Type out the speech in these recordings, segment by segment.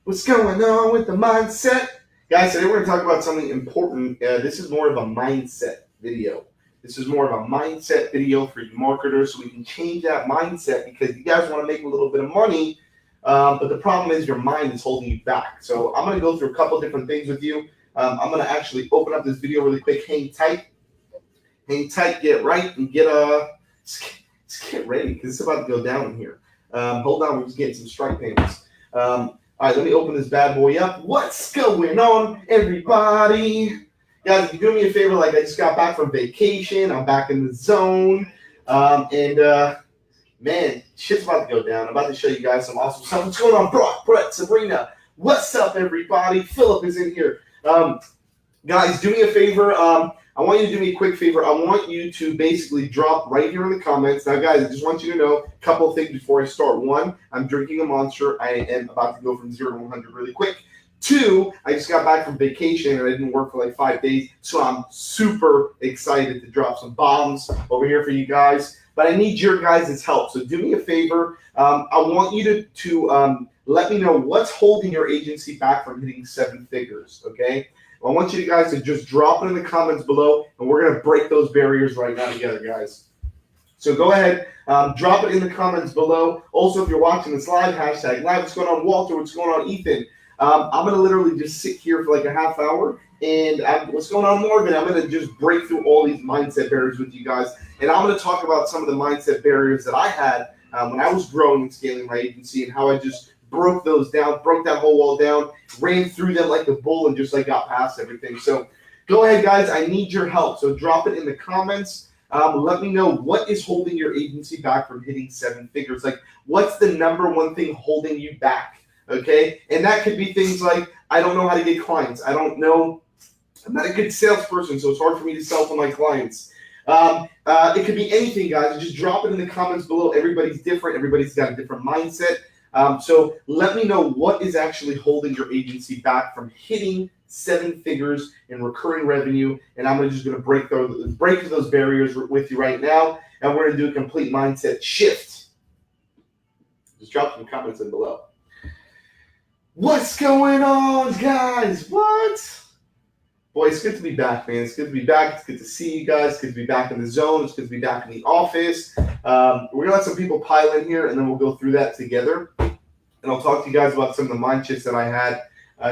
What's going on with the mindset? Guys, today we're going to talk about something important. This is more of a mindset video. This is more of a mindset video for you marketers so we can change that mindset because you guys want to make a little bit of money, but the problem is your mind is holding you back. So I'm going to go through a couple different things with you. I'm going to actually open up this video really quick. Hang tight, get right, and let's get ready because it's about to go down here. Hold on, we're just getting some strike payments. All right, let me open this bad boy up. What's going on, everybody? Guys, if you do me a favor, like I just got back from vacation, I'm back in the zone, man, shit's about to go down. I'm about to show you guys some awesome stuff. What's going on, Brock, Brett, Sabrina? What's up, everybody? Philip is in here. Guys, do me a favor. I want you to do me a quick favor. I want you to basically drop right here in the comments. Now, guys, I just want you to know a couple of things before I start. One, I'm drinking a Monster. I am about to go from 0 to 100 really quick. Two, I just got back from vacation and I didn't work for like 5 days, so I'm super excited to drop some bombs over here for you guys. But I need your guys' help, so do me a favor. I want you to let me know what's holding your agency back from hitting 7 figures, okay? I want you guys to just drop it in the comments below, and we're going to break those barriers right now together, guys. So go ahead, drop it in the comments below. Also, if you're watching this live, hashtag live. What's going on, Walter? What's going on, Ethan? I'm going to literally just sit here for like a half hour, and what's going on, Morgan? I'm going to just break through all these mindset barriers with you guys, and I'm going to talk about some of the mindset barriers that I had when I was growing and scaling my agency and how I just broke those down, broke that whole wall down, ran through them like a bull, and just like got past everything. So go ahead, guys. I need your help. So drop it in the comments. Let me know what is holding your agency back from hitting 7 figures. Like, what's the number one thing holding you back? Okay, and that could be things like I don't know how to get clients. I don't know. I'm not a good salesperson, so it's hard for me to sell to my clients. It could be anything, guys. Just drop it in the comments below. Everybody's different. Everybody's got a different mindset. So let me know what is actually holding your agency back from hitting 7 figures in recurring revenue. And I'm just going to break through those barriers with you right now. And we're going to do a complete mindset shift. Just drop some comments in below. What's going on, guys? What? Boy, it's good to be back, man. It's good to be back. It's good to see you guys. It's good to be back in the zone. It's good to be back in the office. We're going to let some people pile in here, and then we'll go through that together. And I'll talk to you guys about some of the mind shifts that I had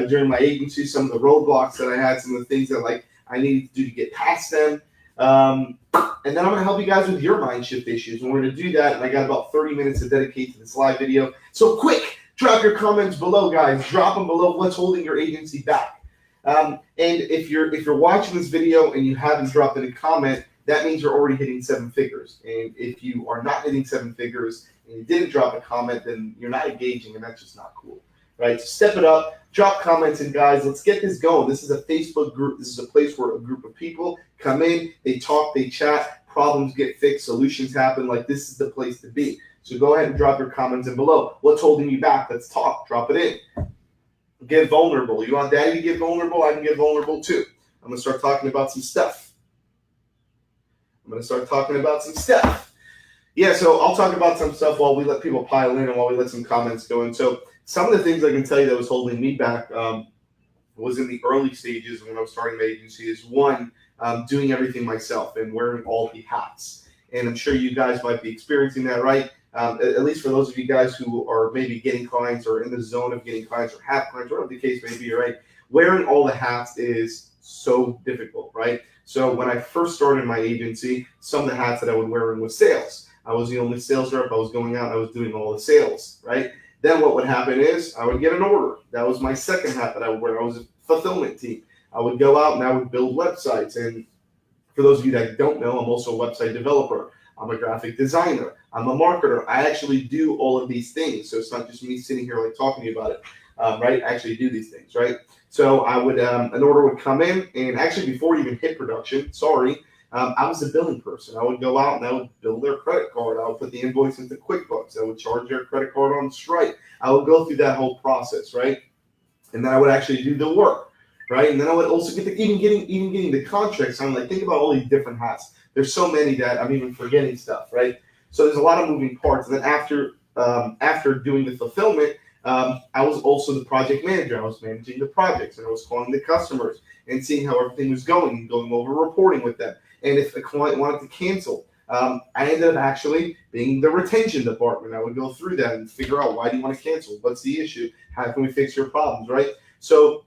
during my agency, some of the roadblocks that I had, some of the things that I needed to do to get past them. And then I'm going to help you guys with your mind shift issues. And we're going to do that. And I got about 30 minutes to dedicate to this live video. So quick, drop your comments below, guys. Drop them below. What's holding your agency back? And if you're watching this video and you haven't dropped in a comment, that means you're already hitting 7 figures. And if you are not hitting 7 figures and you didn't drop a comment, then you're not engaging, and that's just not cool, right? So step it up, drop comments, and guys, let's get this going. This is a Facebook group. This is a place where a group of people come in, they talk, they chat, problems get fixed, solutions happen. Like, this is the place to be. So go ahead and drop your comments in below. What's holding you back? Let's talk. Drop it in. Get vulnerable. You want daddy to get vulnerable? I can get vulnerable too. I'm going to start talking about some stuff. Yeah, so I'll talk about some stuff while we let people pile in and while we let some comments go in. So some of the things I can tell you that was holding me back was in the early stages when I was starting my agency is one, doing everything myself and wearing all the hats. And I'm sure you guys might be experiencing that, right? At least for those of you guys who are maybe getting clients or in the zone of getting clients or have clients, whatever the case may be, right? Wearing all the hats is so difficult, right? So when I first started my agency, some of the hats that I would wear was sales. I was the only sales rep. I was going out and I was doing all the sales, right? Then what would happen is I would get an order. That was my second hat that I would wear. I was a fulfillment team. I would go out and I would build websites. And for those of you that don't know, I'm also a website developer. I'm a graphic designer. I'm a marketer. I actually do all of these things. So it's not just me sitting here like talking to you about it, right? I actually do these things, right? So I would, an order would come in, and actually before it even hit production, I was a billing person. I would go out and I would bill their credit card. I would put the invoice into QuickBooks. I would charge their credit card on Stripe. I would go through that whole process, right? And then I would actually do the work, right? And then I would also get even getting the contracts. I'm like, think about all these different hats. There's so many that I'm even forgetting stuff, right? So there's a lot of moving parts. And then after doing the fulfillment, I was also the project manager. I was managing the projects, and I was calling the customers and seeing how everything was going and going over reporting with them. And if a client wanted to cancel, I ended up actually being the retention department. I would go through that and figure out, why do you want to cancel? What's the issue? How can we fix your problems, right? So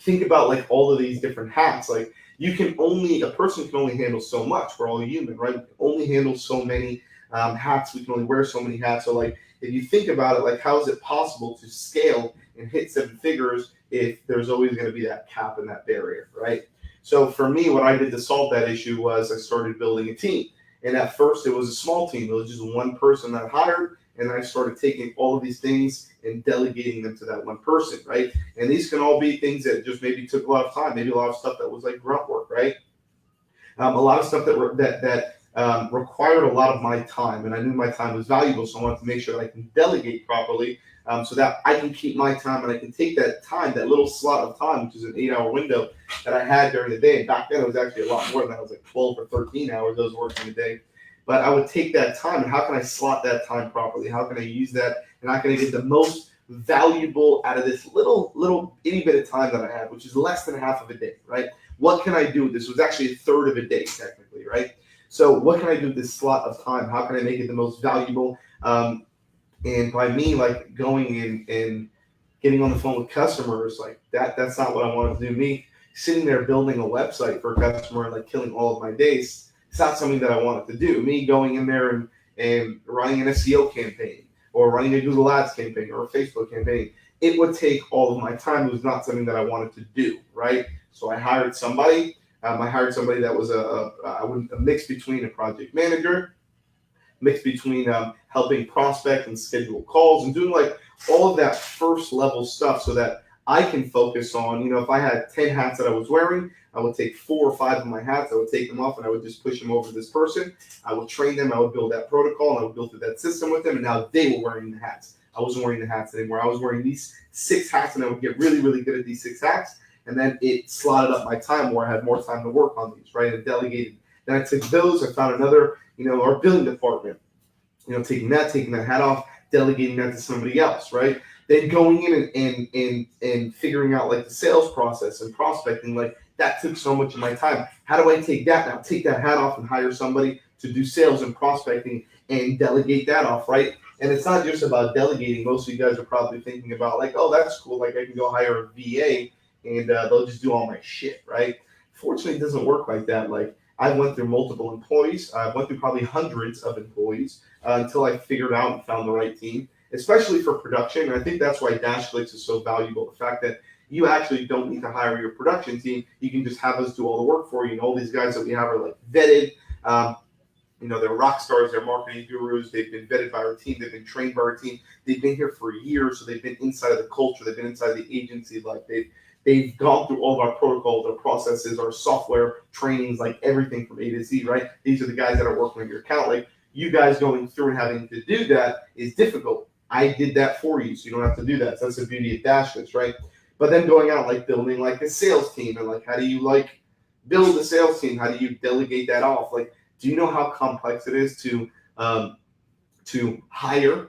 think about like all of these different hats. Like a person can only handle so much. We're all human, right? We can only handle so many hats. We can only wear so many hats. So like, if you think about it, like, how is it possible to scale and hit seven figures if there's always going to be that cap and that barrier, right? So for me, what I did to solve that issue was I started building a team. And at first, it was a small team. It was just one person that I hired, and I started taking all of these things and delegating them to that one person, right? And these can all be things that just maybe took a lot of time, maybe a lot of stuff that was like grunt work, right? A lot of stuff that required a lot of my time, and I knew my time was valuable, so I wanted to make sure that I can delegate properly, so that I can keep my time and I can take that time, that little slot of time, which is an 8-hour window that I had during the day. Back then, it was actually a lot more than that. It was like 12 or 13 hours I was working a day. But I would take that time, and how can I slot that time properly? How can I use that, and how can I get the most valuable out of this little itty bit of time that I have, which is less than half of a day, right? What can I do? This was actually a third of a day, technically, right? So what can I do with this slot of time? How can I make it the most valuable? And by me, like, going in and getting on the phone with customers, like that's not what I wanted to do. Me sitting there building a website for a customer and like killing all of my days, it's not something that I wanted to do. Me going in there and running an SEO campaign or running a Google Ads campaign or a Facebook campaign, it would take all of my time. It was not something that I wanted to do, right? So I hired somebody. I hired somebody that was a mix between a project manager, mix between helping prospect and schedule calls and doing like all of that first level stuff, so that I can focus on, if I had 10 hats that I was wearing, I would take 4 or 5 of my hats, I would take them off, and I would just push them over to this person. I would train them, I would build that protocol, and I would build through that system with them, and now they were wearing the hats. I wasn't wearing the hats anymore. I was wearing these 6 hats, and I would get really, really good at these 6 hats, and then it slotted up my time where I had more time to work on these, right? And delegated. Then I took those, I found another, our billing department, taking that hat off, delegating that to somebody else, right? Then going in and figuring out like the sales process and prospecting, like that took so much of my time. How do I take that now? Take that hat off and hire somebody to do sales and prospecting and delegate that off, right? And it's not just about delegating. Most of you guys are probably thinking about like, oh, that's cool. Like I can go hire a VA and they'll just do all my shit, right? Fortunately, it doesn't work like that. Like I went through multiple employees. I went through probably hundreds of employees until I figured out and found the right team, especially for production. And I think that's why DashClicks is so valuable. The fact that you actually don't need to hire your production team. You can just have us do all the work for you. And all these guys that we have are like vetted. They're rock stars, they're marketing gurus. They've been vetted by our team. They've been trained by our team. They've been here for years, so they've been inside of the culture. They've been inside the agency. Like they've gone through all of our protocols, our processes, our software trainings, like everything from A to Z, right? These are the guys that are working on your account. Like you guys going through and having to do that is difficult. I did that for you, so you don't have to do that. So that's the beauty of DashClicks, right? But then going out, like building like a sales team, and like how do you like build a sales team? How do you delegate that off? Like, do you know how complex it is to hire,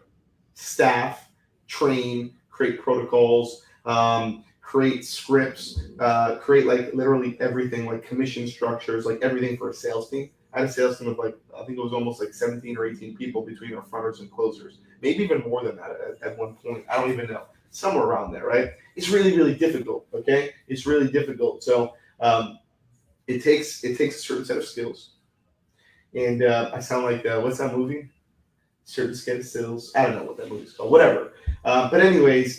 staff, train, create protocols, create scripts, create like literally everything, like commission structures, like everything for a sales team? I had a sales team of like, I think it was almost like 17 or 18 people between our fronters and closers, maybe even more than that at one point. I don't even know, somewhere around there, right? It's really, really difficult. Okay, it's really difficult. So it takes a certain set of skills. And I sound like what's that movie? Certain set of skills. I don't know what that movie's called. Whatever. But anyways,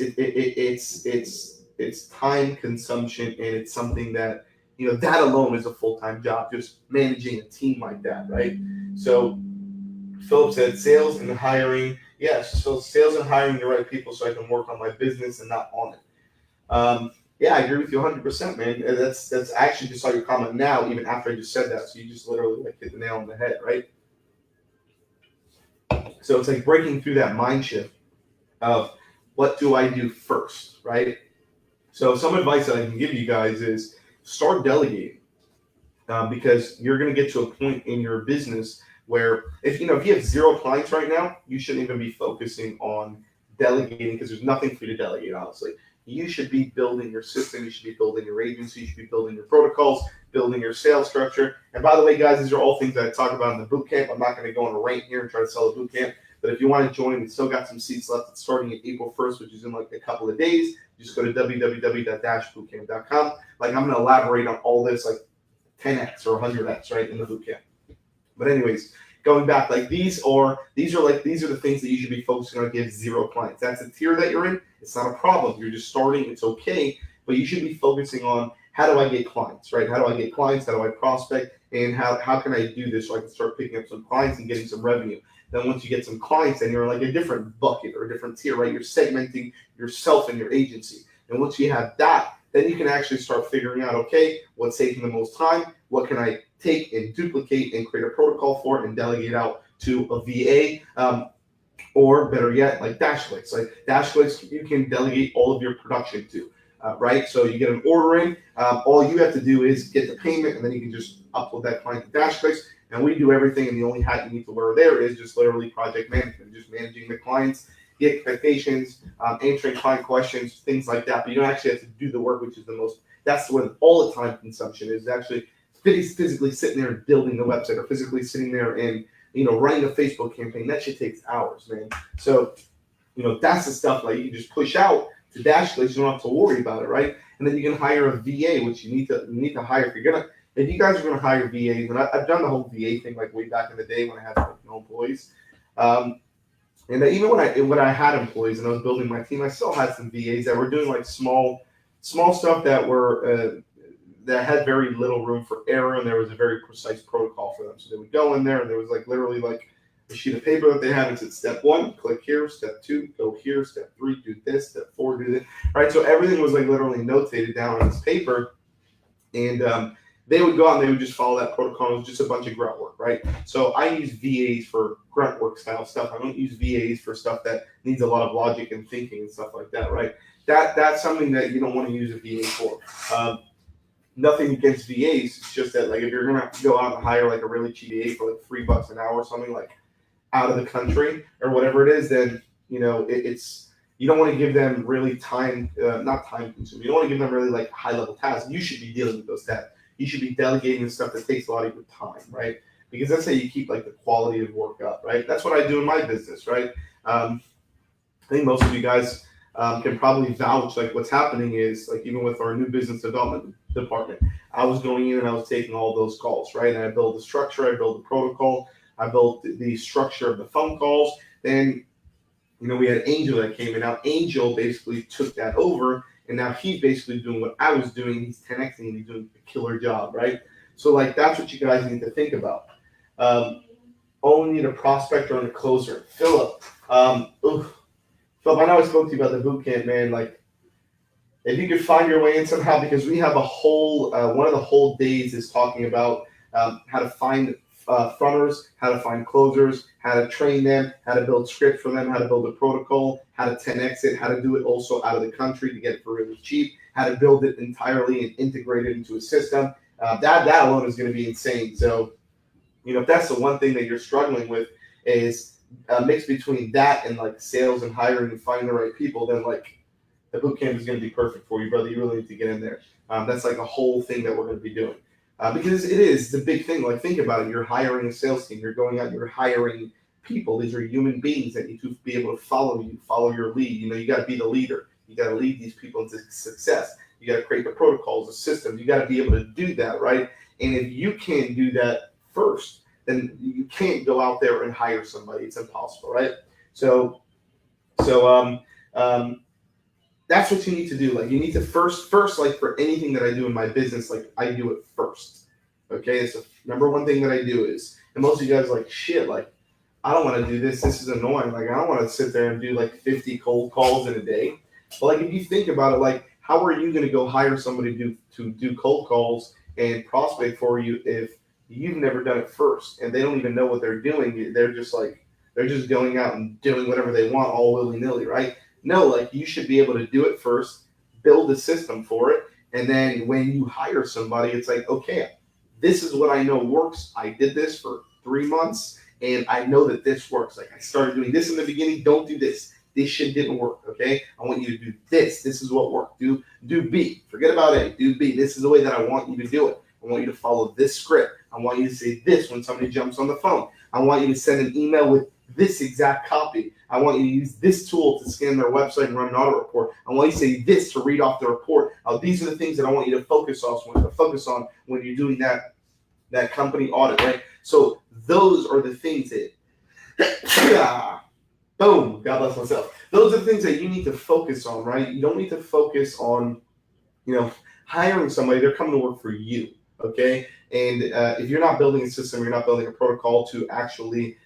it's time consumption, and it's something that that alone is a full-time job, just managing a team like that, right? So Philip said sales and hiring. Yes, so sales and hiring the right people so I can work on my business and not on it. Yeah, I agree with you 100%, man. That's I actually just saw your comment now, even after I just said that. So you just literally like hit the nail on the head, right? So it's like breaking through that mind shift of what do I do first, right? So some advice that I can give you guys is start delegating, because you're going to get to a point in your business where if you have 0 clients right now, you shouldn't even be focusing on delegating, because there's nothing for you to delegate, honestly. You should be building your system. You should be building your agency. You should be building your protocols, building your sales structure. And by the way, guys, these are all things that I talk about in the boot camp. I'm not going to go on a rant here and try to sell a boot camp. But if you want to join, we still got some seats left. It's starting at April 1st, which is in like a couple of days. Just go to www.dashbootcamp.com. Like, I'm going to elaborate on all this like 10x or 100x, right, in the boot camp. But anyways, going back, like these are the things that you should be focusing on. Give 0 clients. That's the tier that you're in. It's not a problem. You're just starting. It's okay. But you should be focusing on, how do I get clients, right? How do I get clients? How do I prospect? And how can I do this so I can start picking up some clients and getting some revenue? Then once you get some clients, then you're in like a different bucket or a different tier, right? You're segmenting yourself and your agency. And once you have that, then you can actually start figuring out, okay, what's taking the most time? What can I take and duplicate and create a protocol for and delegate out to a VA? Or better yet, like DashClicks. Like DashClicks, you can delegate all of your production to, right? So you get an order in, all you have to do is get the payment, and then you can just upload that client to DashClicks. And we do everything, and the only hat you need to wear there is just literally project management, just managing the clients, the expectations, answering client questions, things like that. But you don't actually have to do the work, which is that's where all the time consumption is, actually physically sitting there and building the website, or physically sitting there and, running a Facebook campaign. That shit takes hours, man. So, that's the stuff like you just push out to DashClicks. You don't have to worry about it, right? And then you can hire a VA, which you need to hire if you guys are gonna hire VAs. And I've done the whole VA thing like way back in the day when I had no employees. And even when I had employees and I was building my team, I still had some VAs that were doing like small stuff that were that had very little room for error, and there was a very precise protocol for them. So they would go in there, and there was like literally like a sheet of paper that they had, and said step 1, click here, step 2, go here, step 3, do this, step 4, do this. Right. So everything was like literally notated down on this paper, and they would go out and they would just follow that protocol. It was just a bunch of grunt work, right? So I use VAs for grunt work style stuff. I don't use VAs for stuff that needs a lot of logic and thinking and stuff like that, right? That's something that you don't want to use a VA for. Nothing against VAs. It's just that, like, if you're gonna go out and hire like a really cheap VA for like $3 an hour or something, like out of the country or whatever it is, then it's you don't want to give them really not time consuming. You don't want to give them really like high level tasks. You should be dealing with those tasks. You should be delegating the stuff that takes a lot of your time, right? Because that's how you keep like the quality of work up, right? That's what I do in my business, right? I think most of you guys can probably vouch. Like, what's happening is, like, even with our new business development department, I was going in and I was taking all those calls, right? And I built the structure, I built the protocol, I built the structure of the phone calls. Then, we had Angel that came in. Now Angel basically took that over, and now he's basically doing what I was doing. He's 10xing, and he's doing a killer job, right? So, like, that's what you guys need to think about. Only need a prospector and a closer. Philip, Philip, I know I spoke to you about the boot camp, man. Like, if you could find your way in somehow, because we have a whole one of the whole days is talking about how to find fronters, how to find closers, how to train them, how to build scripts for them, how to build a protocol, how to 10x it, how to do it also out of the country to get it for really cheap, how to build it entirely and integrate it into a system. That alone is going to be insane. So, if that's the one thing that you're struggling with is a mix between that and like sales and hiring and finding the right people, then like the boot camp is going to be perfect for you, brother. You really need to get in there. That's like a whole thing that we're going to be doing. Because it's a big thing. Like, think about it. You're hiring a sales team. You're going out, you're hiring people. These are human beings that need to be able to follow you, follow your lead. You got to be the leader. You got to lead these people into success. You got to create the protocols, the systems. You got to be able to do that, right? And if you can't do that first, then you can't go out there and hire somebody. It's impossible, right? So that's what you need to do. Like, you need to first, like, for anything that I do in my business, like, I do it first. Okay, it's the number one thing that I do is, and most of you guys are like, shit, like, I don't want to do this. This is annoying. Like, I don't want to sit there and do like 50 cold calls in a day. But like, if you think about it, like, how are you going to go hire somebody to do cold calls and prospect for you if you've never done it first, and they don't even know what they're doing? They're just going out and doing whatever they want all willy-nilly, right? No, like, you should be able to do it first, build a system for it, and then when you hire somebody, it's like, okay, this is what I know works. I did this for 3 months, and I know that this works. Like, I started doing this in the beginning. Don't do this. this shit didn't work, okay? I want you to do this. This is what worked. Do B. Forget about A. Do B. This is the way that I want you to do it. I want you to follow this script. I want you to say this when somebody jumps on the phone. I want you to send an email with this exact copy. I want you to use this tool to scan their website and run an audit report. I want you to say this to read off the report. These are the things that I want you to focus on when you're doing that company audit, right? So those are the things that, boom, God bless myself. Those are the things that you need to focus on, right? You don't need to focus on, hiring somebody. They're coming to work for you, okay? And if you're not building a system, you're not building a protocol to actually,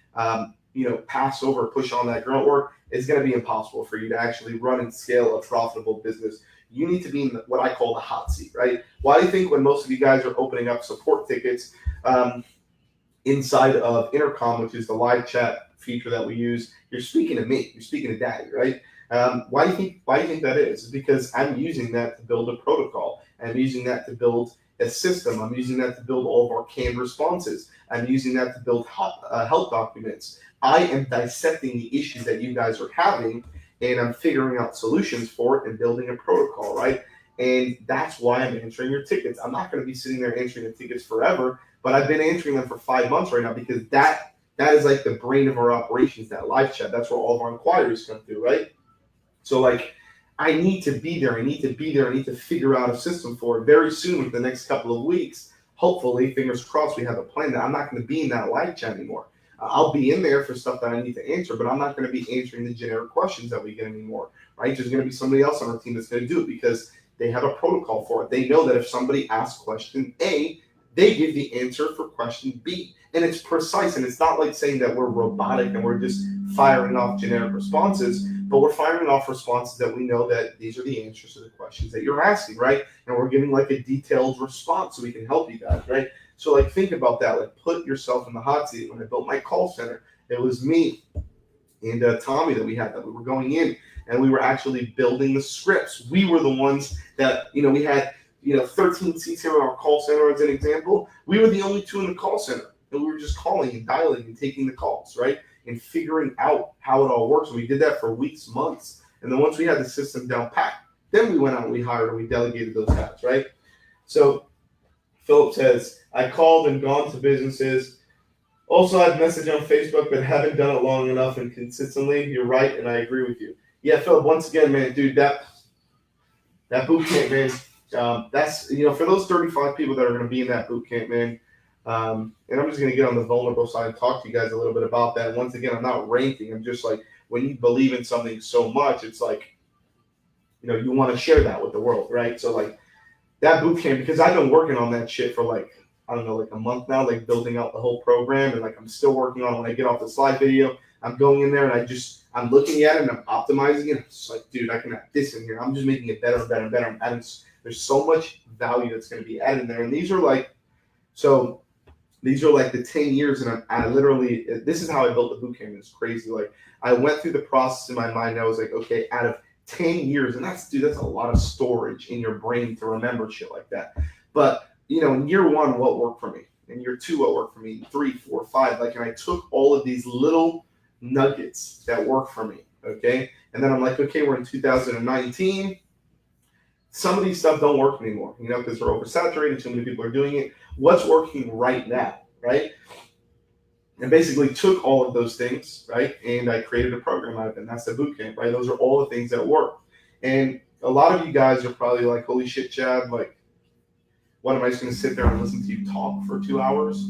pass over, push on that grunt work, it's going to be impossible for you to actually run and scale a profitable business. You need to be in what I call the hot seat, right? Why do you think when most of you guys are opening up support tickets inside of Intercom, which is the live chat feature that we use, you're speaking to me, you're speaking to Daddy, right? Why do you think that is? It's because I'm using that to build a protocol. I'm using that to build a system. I'm using that to build all of our canned responses. I'm using that to build help documents. I am dissecting the issues that you guys are having, and I'm figuring out solutions for it and building a protocol, right? And that's why I'm answering your tickets. I'm not going to be sitting there answering the tickets forever, but I've been answering them for 5 months right now because that is like the brain of our operations, that live chat. That's where all of our inquiries come through, right? So I need to be there. I need to figure out a system for it. Very soon, within the next couple of weeks, hopefully, fingers crossed, we have a plan that I'm not going to be in that live chat anymore. I'll be in there for stuff that I need to answer, but I'm not going to be answering the generic questions that we get anymore, right? There's going to be somebody else on our team that's going to do it because they have a protocol for it. They know that if somebody asks question A, they give the answer for question B. And it's precise, and it's not like saying that we're robotic and we're just firing off generic responses, but we're firing off responses that we know that these are the answers to the questions that you're asking, right? And we're giving like a detailed response so we can help you guys, right? So think about that. Put yourself in the hot seat. When I built my call center, it was me and Tommy that we were going in, and we were actually building the scripts. We were the ones that, we had, 13 seats here in our call center as an example. We were the only two in the call center, and we were just calling and dialing and taking the calls, right? And figuring out how it all works. And we did that for weeks, months. And then once we had the system down pat, then we went out and we hired and we delegated those guys, right? So Philip says, I called and gone to businesses. Also, I've messaged on Facebook, but haven't done it long enough and consistently. You're right, and I agree with you. Yeah, Philip, once again, man, dude, that boot camp, man, that's, for those 35 people that are going to be in that boot camp, man, and I'm just going to get on the vulnerable side and talk to you guys a little bit about that. Once again, I'm not ranking. I'm just when you believe in something so much, it's you want to share that with the world, right? So that boot camp, because I've been working on that shit for a month now, building out the whole program, and I'm still working on it. When I get off the slide video, I'm going in there and I'm looking at it and I'm optimizing it. It's dude, I can add this in here. I'm just making it better and better and better. I'm adding, there's so much value that's going to be added in there. And these are the 10 years, and I literally, this is how I built the boot camp. It's crazy. I went through the process in my mind. I was okay, out of 10 years, and that's a lot of storage in your brain to remember shit like that. But, in year one, what worked for me? In year two, what worked for me? 3, 4, 5. And I took all of these little nuggets that work for me, okay? And then I'm okay, we're in 2019. Some of these stuff don't work anymore, because they're oversaturated. Too many people are doing it. What's working right now, right? And basically took all of those things, right? And I created a program out of it, and that's the boot camp, right? Those are all the things that work. And a lot of you guys are probably holy shit, Chad, what am I just going to sit there and listen to you talk for 2 hours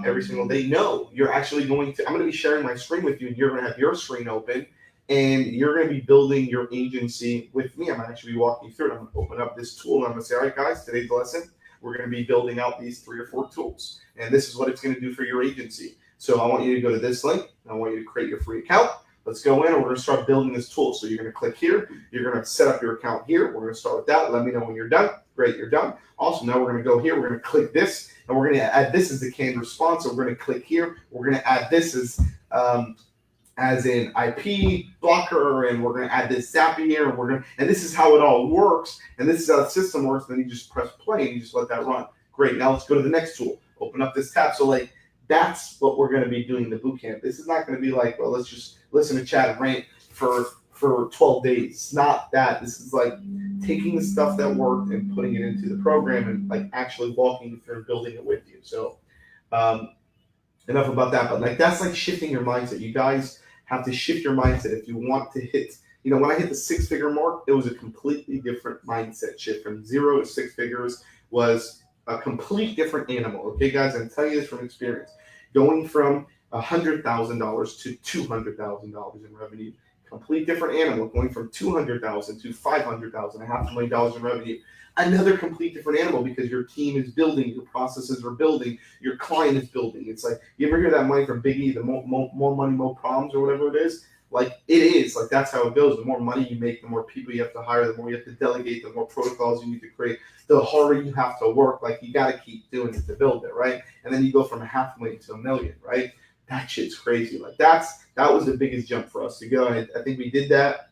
every single day? No, you're actually I'm going to be sharing my screen with you, and you're going to have your screen open, and you're going to be building your agency with me. I'm going to actually be walking you through it. I'm going to open up this tool, and I'm going to say, all right, guys, today's lesson, we're going to be building out these 3 or 4 tools, and this is what it's going to do for your agency. So I want you to go to this link, and I want you to create your free account. Let's go in, and we're going to start building this tool. So you're going to click here. You're going to set up your account here. We're going to start with that. Let me know when you're done. Great, you're done. Awesome. Now we're going to go here. We're going to click this, and we're going to add this as the canned response. So we're going to click here. We're going to add this as an IP blocker, and we're going to add this Zapier, and this is how it all works, and this is how the system works. Then you just press play, and you just let that run. Great. Now let's go to the next tool. Open up this tab. So that's what we're going to be doing in the boot camp. This is not going to be well, let's just listen to Chad and rant for 12 days. It's not that. This is like taking the stuff that worked and putting it into the program and like actually walking you through and building it with you. So enough about that. But like that's like shifting your mindset. You guys have to shift your mindset if you want to hit. You know, when I hit the 6-figure mark, it was a completely different mindset shift. From 0 to 6 figures was a complete different animal. Okay, guys, I'm telling you this from experience. Going from $100,000 to $200,000 in revenue, complete different animal. Going from $200,000 to $500,000, $500,000 in revenue, another complete different animal because your team is building, your processes are building, your client is building. It's like, you ever hear that money from Biggie, the more money, more problems, or whatever it is? Like it is, like that's how it goes. The more money you make, the more people you have to hire, the more you have to delegate, the more protocols you need to create, the harder you have to work. Like you got to keep doing it to build it, right? And then you go from $500,000 to $1 million, right? That shit's crazy. Like that was the biggest jump for us to go. And I think we did that.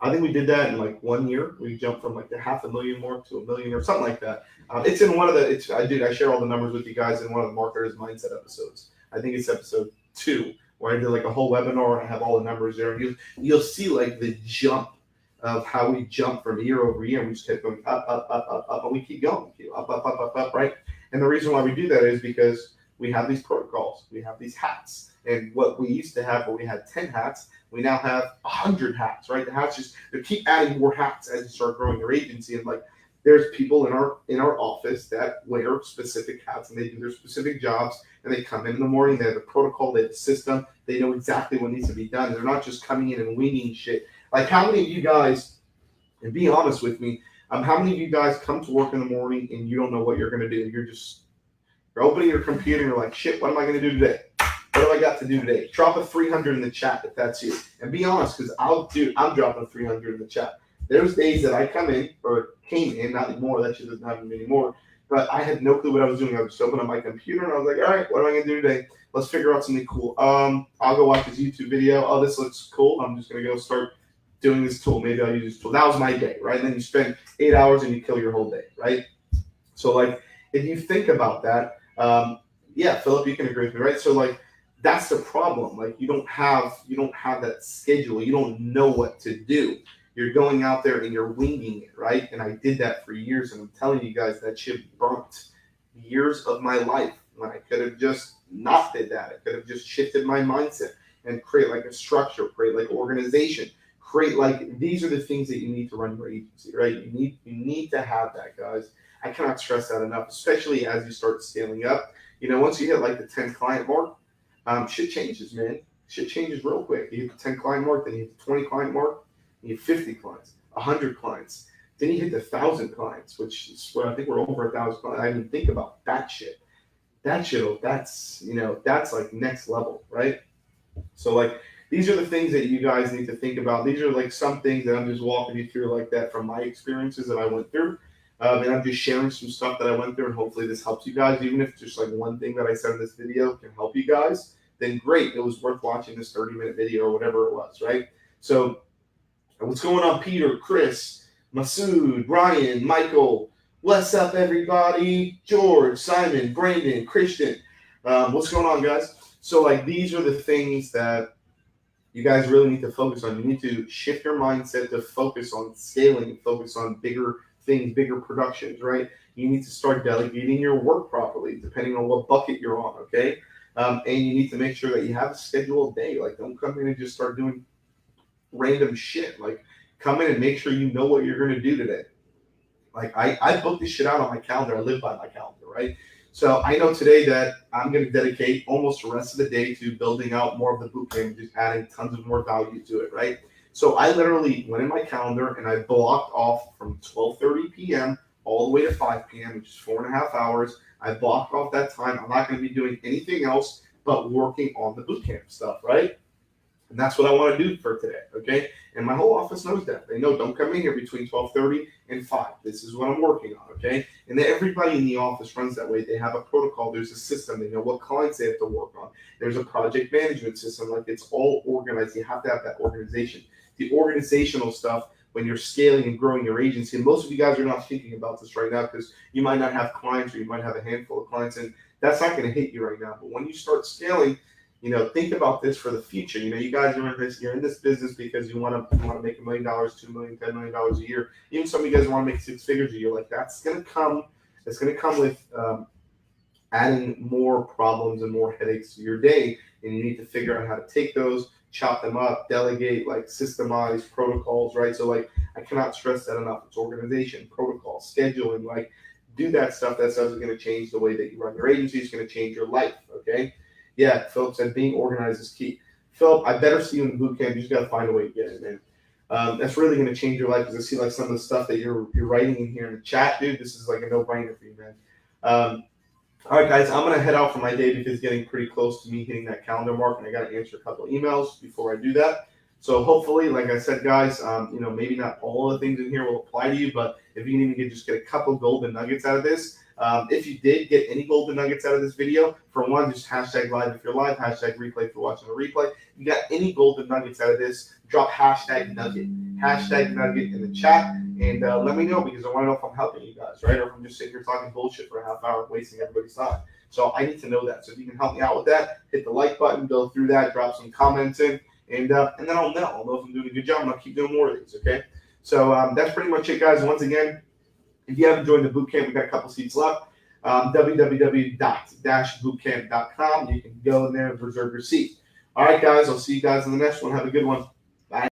I think we did that in like 1 year. We jumped from like the $500,000 mark to $1 million or something like that. It's in one of the. I share all the numbers with you guys in one of the Marketers Mindset episodes. I think it's episode 2. Where I did like a whole webinar and I have all the numbers there. And you'll see like the jump of how we jump from year over year. And we just kept going up, and we keep going. We keep up, right? And the reason why we do that is because we have these protocols. We have these hats. And what we used to have, where we had 10 hats, we now have 100 hats, right? The hats just, they keep adding more hats as you start growing your agency. And like, there's people in our office that wear specific hats and they do their specific jobs, and they come in the morning, they have a protocol, they have a system, they know exactly what needs to be done. They're not just coming in and winging shit. Like how many of you guys, and be honest with me, how many of you guys come to work in the morning and you don't know what you're going to do? You're opening your computer and you're like, shit, what am I going to do today? What have I got to do today? Drop a 300 in the chat if that's you. And be honest, because I'm dropping 300 in the chat. There's days that I came in, not anymore, that shit doesn't happen anymore, but I had no clue what I was doing. I was just opening up my computer and I was like, all right, what am I going to do today? Let's figure out something cool. I'll go watch this YouTube video. Oh, this looks cool. I'm just going to go start doing this tool. Maybe I'll use this tool. That was my day, right? And then you spend 8 hours and you kill your whole day, right? So like, if you think about that, yeah, Philip, you can agree with me, right? So like, that's the problem. Like you don't have that schedule. You don't know what to do. You're going out there and you're winging it, right? And I did that for years, and I'm telling you guys that shit burnt years of my life when I could have just not did that. I could have just shifted my mindset and create like a structure, create like organization, create like these are the things that you need to run your agency, right? You need to have that, guys. I cannot stress that enough, especially as you start scaling up. You know, once you hit like the 10 client mark, shit changes, man. Shit changes real quick. You hit the 10 client mark, then you hit the 20 client mark. You have 50 clients, 100 clients. Then you hit the 1,000 clients, which is what I think we're over 1,000 clients. I didn't think about that shit. That's like next level, right? So like, these are the things that you guys need to think about. These are like some things that I'm just walking you through like that from my experiences that I went through. And I'm just sharing some stuff that I went through, and hopefully this helps you guys. Even if just like one thing that I said in this video can help you guys, then great. It was worth watching this 30-minute video or whatever it was, right? So what's going on, Peter, Chris, Masood, Brian, Michael? What's up, everybody? George, Simon, Brandon, Christian. What's going on, guys? So, like, these are the things that you guys really need to focus on. You need to shift your mindset to focus on scaling, focus on bigger things, bigger productions, right? You need to start delegating your work properly, depending on what bucket you're on, okay? And you need to make sure that you have a scheduled day. Like, don't come in and just start doing random shit. Like, come in and make sure you know what you're going to do today. Like, I book this shit out on my calendar. I live by my calendar, right? So I know today that I'm going to dedicate almost the rest of the day to building out more of the boot camp, just adding tons of more value to it, right? So I literally went in my calendar and I blocked off from 12:30 p.m. all the way to 5 p.m., which is 4.5 hours. I blocked off that time. I'm not going to be doing anything else but working on the boot camp stuff, right? And that's what I want to do for today, okay? And my whole office knows that. They know don't come in here between 12:30 and 5. This is what I'm working on, okay? And then everybody in the office runs that way. They have a protocol. There's a system. They know what clients they have to work on. There's a project management system. Like, it's all organized. You have to have that organization. The organizational stuff when you're scaling and growing your agency, and most of you guys are not thinking about this right now because you might not have clients or you might have a handful of clients, and that's not going to hit you right now. But when you start scaling, think about this for the future. You guys are you're in this business because you want to make $1 million, $2 million, $10 million a year. Even some of you guys want to make 6 figures a year. Like that's gonna come. It's gonna come with adding more problems and more headaches to your day, and you need to figure out how to take those, chop them up, delegate, like systemize protocols, right? So like I cannot stress that enough. It's organization, protocol, scheduling, like do that stuff. That stuff is going to change the way that you run your agency. It's going to change your life, okay? Yeah, Philip said being organized is key. Philip, I better see you in the boot camp. You just got to find a way to get it, man. That's really going to change your life because I see like some of the stuff that you're writing in here in the chat, dude. This is like a no-brainer for you, man. All right, guys, I'm going to head out for my day because it's getting pretty close to me hitting that calendar mark, and I got to answer a couple of emails before I do that. So hopefully, like I said, guys, maybe not all of the things in here will apply to you, but if you can even just get a couple golden nuggets out of this, if you did get any golden nuggets out of this video, for one, just hashtag live if you're live, hashtag replay if you're watching the replay. If you got any golden nuggets out of this, drop hashtag nugget in the chat, and let me know because I want to know if I'm helping you guys, right? Or if I'm just sitting here talking bullshit for a half hour and wasting everybody's time. So I need to know that. So if you can help me out with that, hit the like button, go through that, drop some comments in, and then I'll know if I'm doing a good job, and I'll keep doing more of these, okay? So that's pretty much it, guys. Once again, if you haven't joined the bootcamp, we've got a couple seats left. www.bootcamp.com. You can go in there and reserve your seat. All right, guys, I'll see you guys in the next one. Have a good one. Bye.